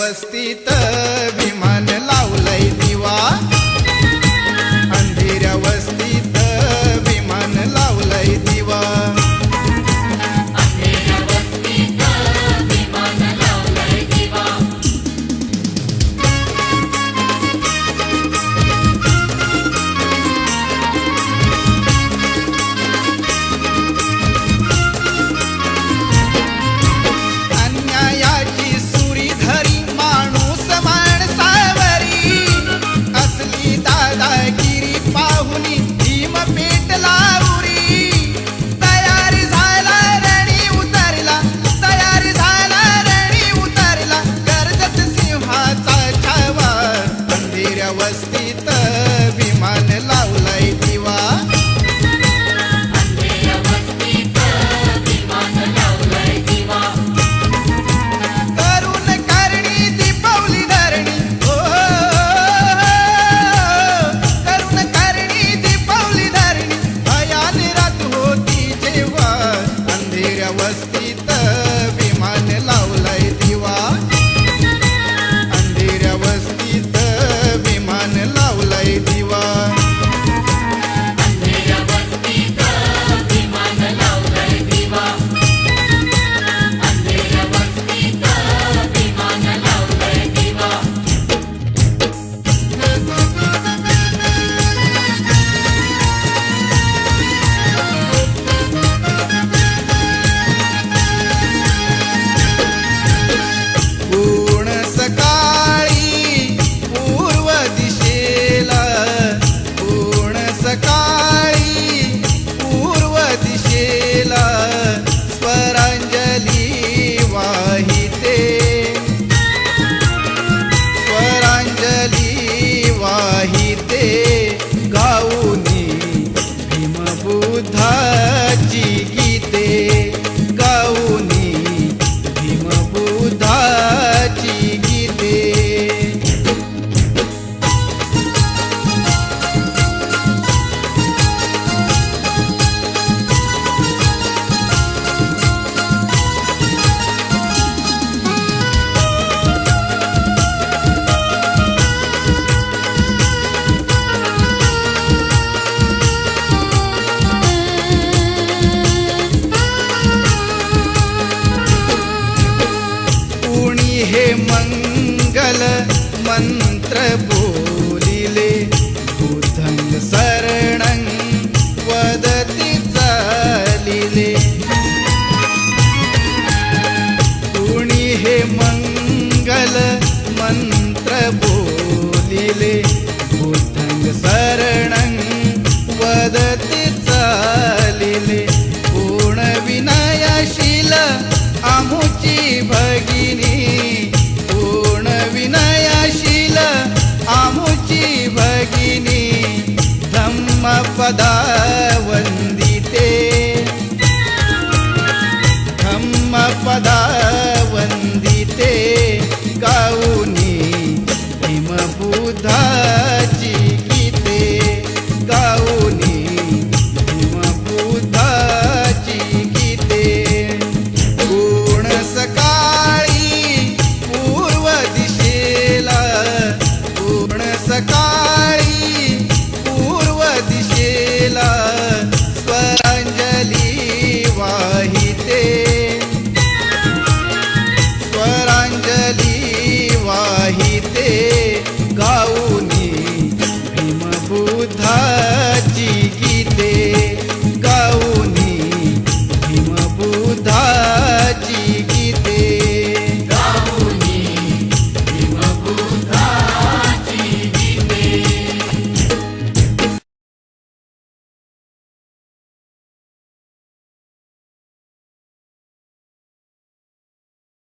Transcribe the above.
वस्तीत विमान लावलंय दिवा, अंधेऱ्या वस्तीत विमान लावलंय दिवा. वस्तीत विमान लावलंय दिवा, अंधेऱ्या वस्तीत विमान लावलंय दिवा. तरुण करणी दीपवली धरणी, हो तरुण करणी दीपवली धरणी, भयाने रात होती जेव्हा. अंधेऱ्या वस्तीत विमान लावलंय दिवा, अंधेऱ्या वस्तीत विमान लावलंय दिवा. अंधेऱ्या वस्तीत विमान लावलंय दिवा, अंधेऱ्या वस्तीत विमान लावलंय दिवा. पूर्ण सकाळी पूर्व दिशेला, पूर्ण सकाळी पूर्व दिशेला स्वरांजली वाहिते, स्वरांजली वाहिते. गाऊनी भीमबुद्धाची गीते, गाऊनी भीमबुद्धाची गीते. कुणी हे मंगल मंत्र बोलिले, बुद्धं शरणं वदति चालिले. कुणी हे मंगल मंत्र बोलिले, बुद्धं शरणं वदति चालिले. पूर्ण विनयशील आमुची भगिनी, पूर्ण विनयशील आमुची भगिनी. धम्मपदा वंदिते, धम्मपदा